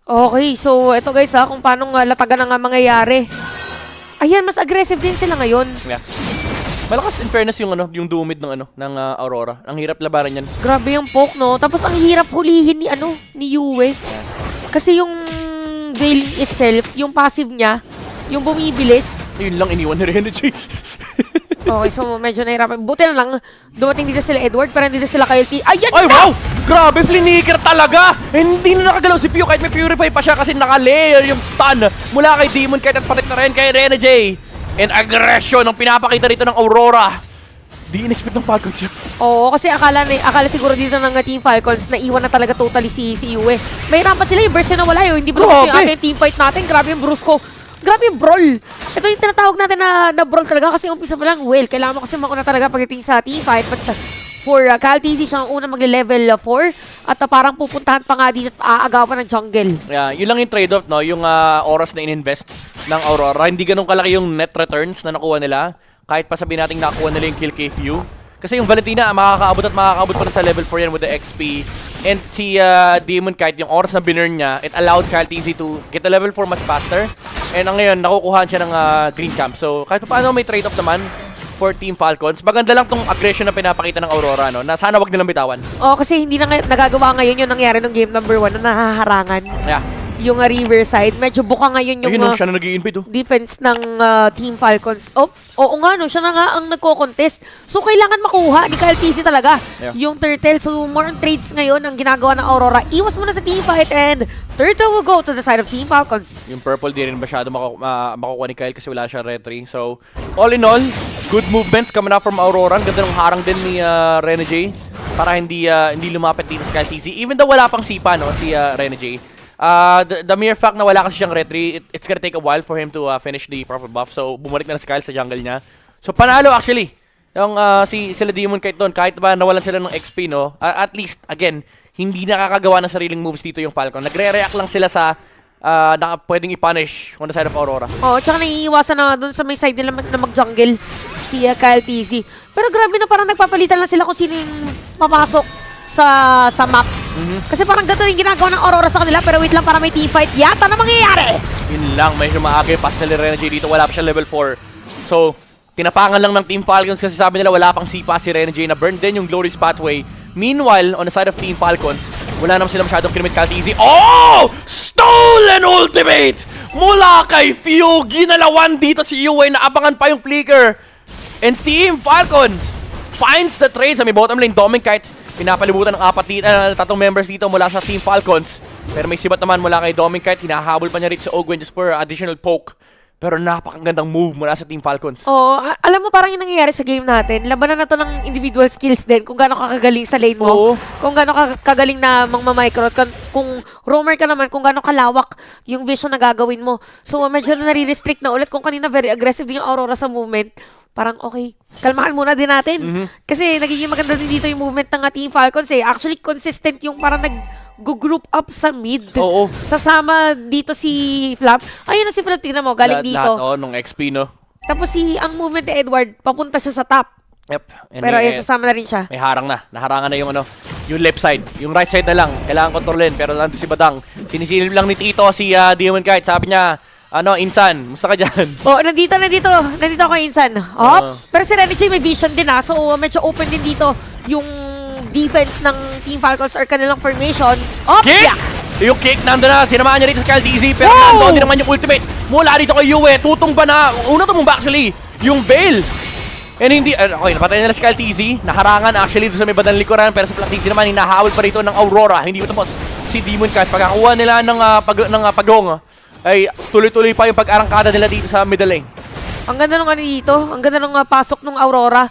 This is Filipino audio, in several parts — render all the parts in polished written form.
Okay, so ito guys kung paano nga latagan nga mangyayari. Ayan, mas aggressive din sila ngayon. Yeah. Malakas in fairness yung yung dumid ng Aurora. Ang hirap labanan yan. Grabe yung poke, no? Tapos ang hirap hulihin ni Yue. Kasi yung Veil itself, yung passive niya, yung bumibilis. Yun lang iniwan ni Renegade. Okay, so medyo nahirapan. Buti na lang, dumating dito sila Edward, pero hindi na sila Kyle T. Ayan Ay, na! wow! Grabe, fliniker talaga! Hindi na nakagalaw si Pio kahit may purify pa siya kasi naka-layer yung stun mula kay Demon kahit at patik na rin kay Renegade. And aggression ang pinapakita rito ng Aurora. Di in-expect ng Falcons yun. Oo, kasi akala siguro dito ng Team Falcons na iwan na talaga totally si Yue. May rampa sila yung version na wala yun. Hindi ba kasi yung ating teamfight natin? Grabe yung Brusco. Grabe yung brawl. Ito yung tinatawag natin na brawl talaga kasi umpisa pa lang, well, kailangan mo kasi mauna talaga pagdating sa teamfight. But for Cal TZ, siya ang unang magle-level 4 at parang pupuntahan pa nga dito at aagawan ng jungle. Yeah, yun lang yung trade-off, no? Yung oras na in-invest ng Aurora. Hindi ganun kalaki yung net returns na nakuha nila. Kahit pa sabihin natin nakuha nila yung kill KFU. Kasi yung Valentina, makakaabot pa na sa level 4 yan with the XP. And si Demon Kite, yung oras na binurn niya, it allowed Kyle TZ to get the level 4 much faster. And ngayon, nakukuhaan siya ng green camp. So, kahit pa paano may trade-off naman for Team Falcons. Maganda lang tong aggression na pinapakita ng Aurora, no? Na sana wag nilang bitawan. Oo, kasi hindi na nagagawa ngayon yung nangyari ng game number 1 na nahaharangan. Yeah. Yung Riverside, medyo buka ngayon yung Ayun, siya na nag-i-invade, defense ng Team Falcons. Oo nga, no, siya na nga ang nagko-contest. So, kailangan makuha ni Kyle TZ talaga yung Turtle. So, more on trades ngayon ang ginagawa ng Aurora. Iwas muna sa team fight and Turtle will go to the side of Team Falcons. Yung Purple di rin masyado makukuha ni Kyle kasi wala siya retry. So, all in all, good movements coming up from Aurora. Ang ganda ng harang din ni Renegade para hindi lumapit dito sa Kyle TZ. Even though wala pang sipa, no, si Renegade. The mere fact na wala kasi siyang retry, it's gonna take a while for him to finish the proper buff. So, bumalik na si Kyle sa jungle niya. So, panalo actually. Yung sila Demon Kite doon, kahit ba nawalan sila ng XP, no? At least, again, hindi nakakagawa ng sariling moves dito yung Falcon. Nagre-react lang sila sa na pwedeng i-punish on the side of Aurora. Oo, tsaka naiiwasan na doon sa may side nila na mag-jungle si Kyle TZ. Pero grabe na parang nagpapalitan lang sila kung sino yung papasok sa map. Kasi parang ganito yung ginagawa ng Aurora sa kanila, pero wait lang, para may teamfight yata na mangyayari. Yun lang, may humaagi pa sa Renegade dito, wala pa siya level 4. So, tinapangan lang ng Team Falcons kasi sabi nila wala pang sipa si Renegade na burn din yung Glorious Pathway. Meanwhile, on the side of Team Falcons, wala naman sila masyadong kinamit Kyle TZ. Oh! Stolen ultimate! Mula kay Few, ginalawan dito si Yue, naabangan pa yung flicker. And Team Falcons finds the trade sa may bottom lane, Dominic pinapalibutan ng tatlong members dito mula sa Team Falcons. Pero may sibat naman mula kay Dominic Kite. Hinahabol pa niya rin sa Ogwen just for additional poke. Pero napakagandang move mula sa Team Falcons. Oo, alam mo parang yung nangyayari sa game natin. Labanan na to ng individual skills din. Kung gaano kakagaling sa lane mo. Oo. Kung gaano kagaling na micro. Kung roamer ka naman, kung gaano kalawak yung vision na gagawin mo. So medyo nare-restrict na ulit. Kung kanina very aggressive din yung Aurora sa movement. Parang okay, kalmahan muna din natin. Kasi nagiging maganda din dito yung movement ng Team Falcons eh. Actually, consistent yung parang nag-group up sa mid. Oo. Sasama dito si Flap. Ayun na si Flap, tingnan mo, galing dito. Lahat, nung XP, no? Tapos ang movement ni Edward, papunta siya sa top. Yep. And Pero ayun, sasama na rin siya. May harang na. Naharangan na yung yung left side. Yung right side na lang. Kailangan kontrolin. Pero nandito si Badang. Sinisilip lang ni Tito si Demon Kite. Sabi niya, Insan, musta ka dyan? Oh, nandito ako, Insan. Pero si Renegade may vision din so medyo open din dito yung defense ng Team Falcons or kanilang formation. Kick! Yeah. Yung kick, nandun na, sinamaan niya rito sa Kyle TZ, pero nandun din naman yung ultimate. Mula dito kay Yue, tutumba na, una tumumba actually, yung Veil. And hindi, okay, napatay nila si Kyle TZ, naharangan actually doon sa may bandang likuran, pero sa Black TZ naman, hinahawal pa rito ng Aurora. Hindi mo tapos si Demon Kite, pagkakuha nila ng pagong, ay tuloy-tuloy pa yung pag-arangkada nila dito sa middle lane. Ang ganda nung dito, ang ganda nung pasok ng Aurora.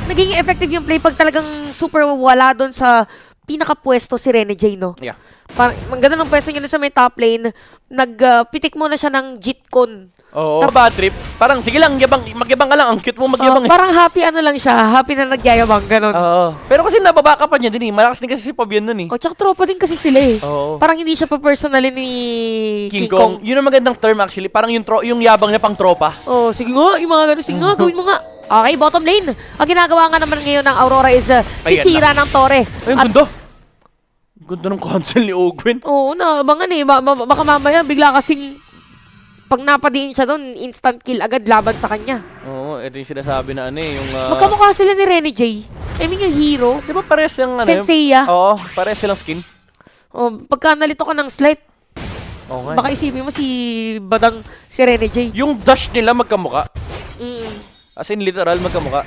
Naging effective yung play pag talagang super wala doon sa pinakapwesto si Renegade, no? Yeah. Ang ganda ng pwesto niya sa may top lane. Nagpitik muna siya ng Jitcon. Oo, bad trip. Parang, sige lang, magyabang ka lang. Ang cute mo magyabang Parang happy lang siya. Happy na nagyayabang, ganun. Oo. Pero kasi nababaka pa niya din Malakas din kasi si Fabian nun Tsaka tropa din kasi sila Oo. Parang hindi siya pa personally ni King Kong. Yun ang magandang term actually. Parang yung yabang niya pang tropa. Sige nga, yung mga ganun. Sige nga, gawin mo nga. Okay, bottom lane. Ang ginagawa nga naman ngayon ng Aurora is sisira ng Torre. Ayun, gundo. Ganda ng cancel ni Ogwen. Oo, naabangan eh. Baka mamaya bigla kasing pag napadiin siya doon, instant kill agad laban sa kanya. Oo, ito yung sinasabi na ano eh, yung... Magkamukha sila ni Rene J. I mean yung hero. Di ba pares yung ano? Senseiya. Oo, pares silang skin. Oh, pagka nalito ka ng slight, Oo nga. baka isipin mo si Badang si Rene J. Yung dash nila magkamuka. Mm. As in literal magkamuka.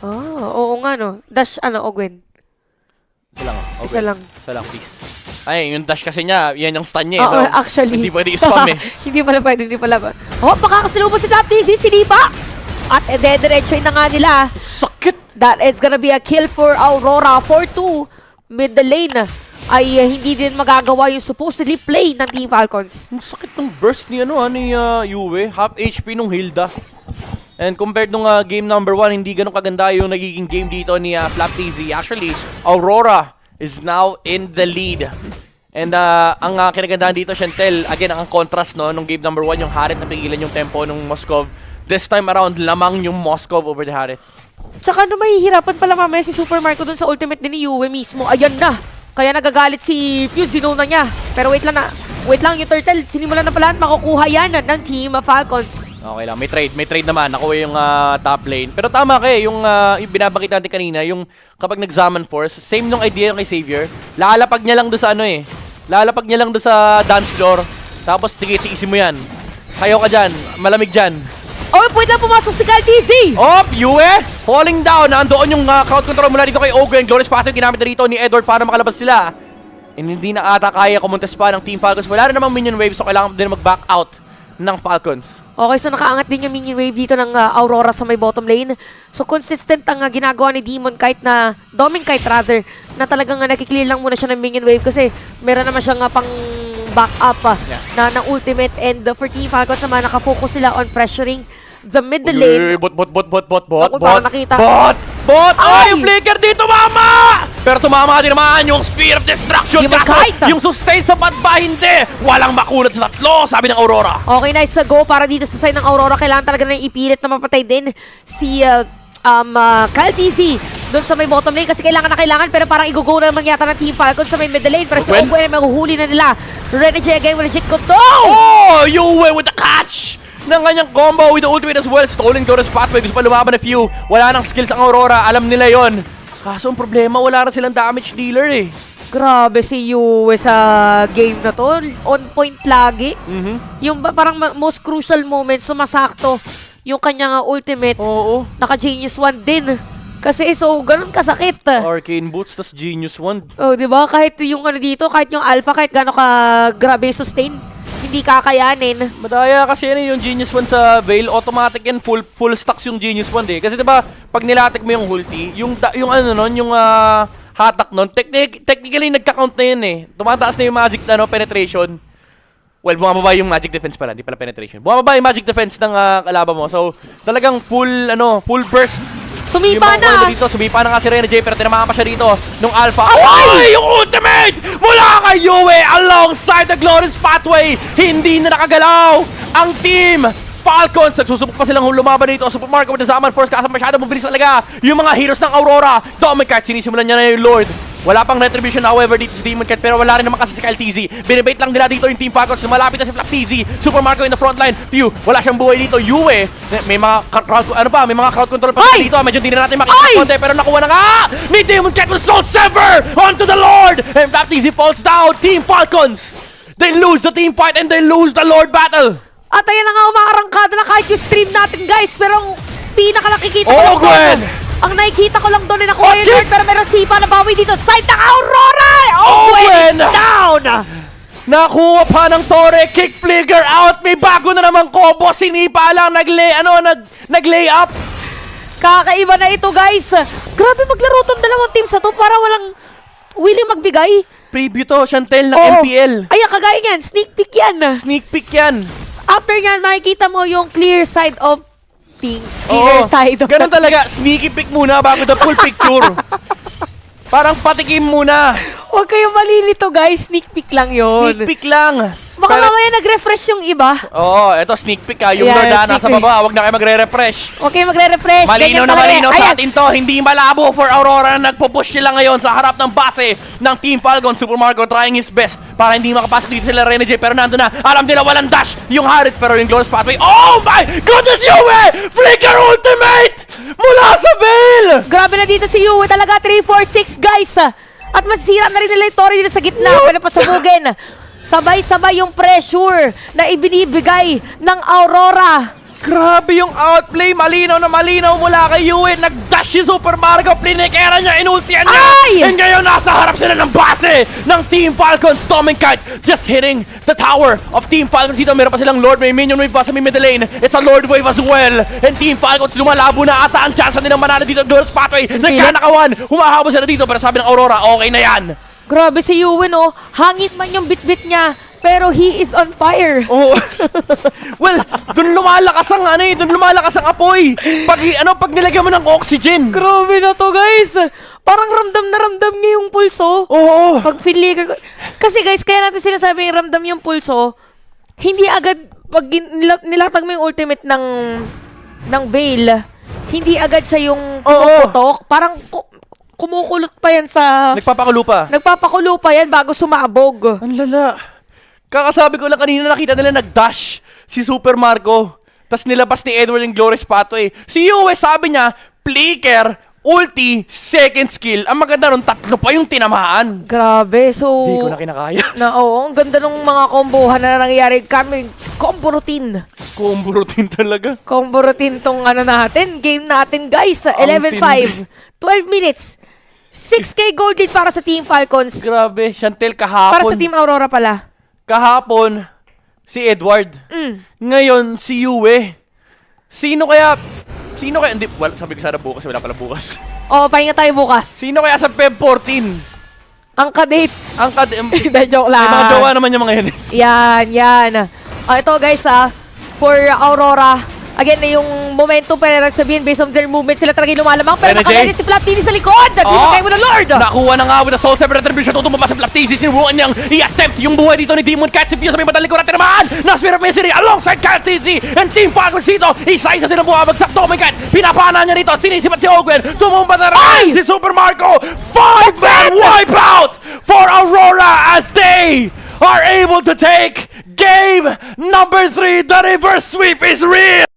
Oo nga no. Dash Ogwen. Isa lang. Okay. Isa lang. Isa lang, please. Ay, yung dash kasi niya, yan yung stun niya eh. Oo, So, actually. hindi pwede i-spam eh. Hindi pala pwede, hindi pala ba. Oh, makakasalubong si Top TC, sinipa! At dediretsoy na nga nila. Sakit! That is gonna be a kill for Aurora. 4-2. Mid the lane ay hindi din magagawa yung supposedly play ng Team Falcons. Ang sakit ng burst ni ni Yue. Half HP nung Hilda. And compared nung game number 1, hindi ganun kaganda yung nagiging game dito ni Flap TZ. Actually, Aurora is now in the lead. And ang kinagandahan dito, Shantel, again, ang contrast no, nung game number 1, yung Harit na pigilan yung tempo nung Moskov. This time around, lamang yung Moskov over the Harit. Tsaka mahihirapan pala mamaya si Super Marco dun sa ultimate din ni Yue mismo. Ayan na. Kaya nagagalit si Fuse, na niya. Pero wait lang yung turtle. Sinimulan na pala at makukuha yan ng Team Falcons. Okay lang, may trade naman. Nakuha yung top lane. Pero tama yung binabakit natin kanina, yung kapag nag-Zaman Force, same nung idea yung kay Xavier. Lalapag niya lang doon sa lalapag niya lang doon sa dance floor. Tapos sige, tiisin mo yan. Sayaw ka dyan, malamig dyan. Oh, pwede lang pumasok si Kyle TZ! Yue! Falling down. Nandoon yung crowd control mula dito kay Ogwen. Glorious path yung ginamit na dito ni Edward para makalabas sila. And hindi na ata kaya kumontes pa ng Team Falcons. Wala rin namang minion wave, so kailangan din mag-back out ng Falcons. Okay, so nakaangat din yung minion wave dito ng Aurora sa may bottom lane. So consistent ang ginagawa ni Demon Kite na, Doming Kite rather, na talagang nakiklear lang muna siya ng minion wave kasi meron naman siyang pang back up na ng ultimate, and for Team Falcons naman nakafocus sila on pressuring the mid lane. Bot. Parang nakita. Bot! Ay! Yung flicker dito, mama! Pero tumama din naman yung Spear of Destruction. Demon Kite! Yung sustain sa ba hindi? Walang makunat sa tatlo, sabi ng Aurora. Okay, nice go para dito sa side ng Aurora. Kailangan talaga na ipilit na mapatay din si Kyle TZ doon sa may bottom lane kasi kailangan na kailangan, pero parang i-go naman yata ng Team Falcons sa may middle lane. Pero si Ogwen ay mahuhuli na nila. Renegade again with a legit control! Yue with the catch! Ng kanyang combo with the ultimate as well. Stolen Glorious Pathway. Gusto pa lumaban na few. Wala nang skills ang Aurora. Alam nila yon. Kaso ang problema, wala rin silang damage dealer eh. Grabe si Yue sa game na to. On point lagi. Yung parang most crucial moment, sumasakto yung kanyang ultimate. Oo. Naka-Genius Wand din. Kasi so, ganun kasakit. Arcane Boots, tas Genius Wand. Oh, di ba? Kahit yung dito, kahit yung Alpha, kahit gano'n ka grabe sustain, hindi kakayanin. Madaya kasi yung Genius Wand sa Veil, automatic yan, full stacks yung Genius Wand eh. Kasi diba, pag nilatik mo yung ulti, yung hatak nun, technically nagka-count na yun eh. Tumataas na yung magic penetration. Well, bumababa yung magic defense pala, hindi pala penetration. Bumababa yung magic defense ng kalaban mo. So, talagang full burst. Sumipa na! Sumipa na nga si Renegade, pero tinamaan pa siya dito nung Alpha. Ay! Yung ultimate! Mula kay Yue alongside the Glorious Pathway! Hindi na nakagalaw ang Team Falcons. Nagsusubok pa silang lumaban dito. Super Marco with the Zaman Force, kasi masyado mabilis talaga yung mga heroes ng Aurora. Dominic Kite, sinisimulan niya na yung Lord. Wala pang retribution however dito si Demon Kite, pero wala rin naman kasi si Kyle TZ. Binibait lang nila dito yung Team Falcons. Malapit na si Flap TZ. Super Marco in the front line. Phew, wala siyang buhay dito. Yue, may mga crowd control pa dito. Medyo hindi na natin makikita konti, pero nakuha na nga ni Demon Kite with Soul Sever onto the Lord. And Flap TZ falls down. Team Falcons, they lose the team fight and they lose the Lord battle. At ayan na nga, umaarangkada na kahit yung stream natin, guys. Pero ang pinaka nakikita ko lang Gwen! ang nakikita ko lang doon na nakuha yung Lord, pero meron sipa na bawi dito. Side ng Aurora! Gwen! Is down! Nakuha pa ng Torre, kick flicker out. May bago na naman combo. Sinipa lang, nag-lay up. Kakaiba na ito, guys. Grabe maglaro tong dalawang teams na to para walang willing magbigay. Preview to, Shantel, ng MPL. Ayan, kagaya yan. Sneak peek yan. Sneak peek yan. After yan, makikita mo yung clear side of things. Clear side of ganun talaga. Sneaky peek muna bago the full picture. Parang patikim muna. Huwag kayong malilito, guys. Sneak peek lang yun. Sneak peek lang. Baka Pero- mamaya nag-refresh yung iba. Oo, eto sneak peek ha. Yung Ayan, Lord nasa sneak peek. baba, huwag na kayo magre-refresh. Huwag kayong magre-refresh. Malinaw Ganyan na talaga. malinaw sa Ayan. atin to. Hindi malabo for Aurora na nagpo-push sila ngayon sa harap ng base ng Team Falcon. Super Marco trying his best para hindi makapasok dito sila Renegade. Pero nandun na, alam nila walang dash yung Harit. Pero yung Glorious Pathway, oh my goodness, Yue! Flicker Ultimate! Mula sa Veil! Grabe na dito si Yue. Talaga 3-4-6, guys. At masisira na rin nila yung Tori dito sa gitna. Pwede pa sabugin. Sabay-sabay yung pressure na ibinibigay ng Aurora. Grabe yung outplay, malinaw na malinaw mula kay Yue. Nag-dash si Super Marco, plinekera niya, inultian niya. Ay! And ngayon nasa harap sila ng base ng Team Falcon. Storming Kite just hitting the tower of Team Falcon. Dito meron pa silang Lord, may minion wave pa sa may middle lane. It's a Lord wave as well. And Team Falcons lumalabo na ata ang chance nilang manalo dito. Glorious Pathway, nagkanakawan. Humahabol sila dito pero sabi ng Aurora, okay na yan. Grabe si Yue, no? Hangit man yung bit-bit niya, pero he is on fire. Oh. Well, dun lumalakas ang dun lumalakas ang apoy. Pag nilagyan mo ng oxygen. Grabe na to, guys. Parang ramdam na ramdam niya yung pulso. Oo. Pag filigan ko. Kasi guys, kaya natin sinasabi yung ramdam yung pulso, hindi agad, pag nilatag mo yung ultimate ng Veil, hindi agad siya yung pumuputok. Parang kumukulot pa yan sa... Nagpapakulo pa. Nagpapakulo pa yan bago sumabog. Ang lala. Kakasabi ko lang kanina nakita nila nag-dash si Super Marco. Tapos nilabas ni Edward yung Glorious Pathway. Si Yue sabi niya, flicker, ulti, second skill. Ang maganda nun, 3 pa yung tinamaan. Grabe, so... Hindi ko na kinakaya. Oo, ang ganda ng mga kombohan na nangyayari. Kami, combo routine. Combo routine talaga. Combo routine tong natin, game natin guys. Ang 11-5, 12 minutes. 6K gold lead para sa Team Falcons. Grabe, Chantel kahapon. Para sa Team Aurora pala. Kahapon, si Edward. Ngayon, si Yue. Sino kaya, hindi, well, sabi ko sana bukas, wala pala bukas. Oh, pahinga tayo bukas. Sino kaya sa Feb 14? Ang kadate. Ang Hindi, joke lang. may mga jowa naman yung mga yan. Yan. Ito guys for Aurora. Again, yung momentum pwede lang sabihin based on their movement, sila talaga yung lumalamang. Pero Energy. nakalala si Flaptini sa likod. Dito kayo mo na Lord. Nakuha na nga with the Soul Sever Retribution. Tutumaba sa Flaptisi. Sinubukan niyang i-attempt yung buhay dito ni Demon Cat. Si Pio sa may bandang likod natin naman. Na Spirit of Misery alongside Cat TZ and Team Falcons dito. Isa-isa silang bumabagsak. Tommy Cat. Pinapana niya rito. Sinisipat si Ogwen. Tumumba na rin si Super Marco. 5-man wipeout for Aurora as they are able to take game number 3. The reverse sweep is real.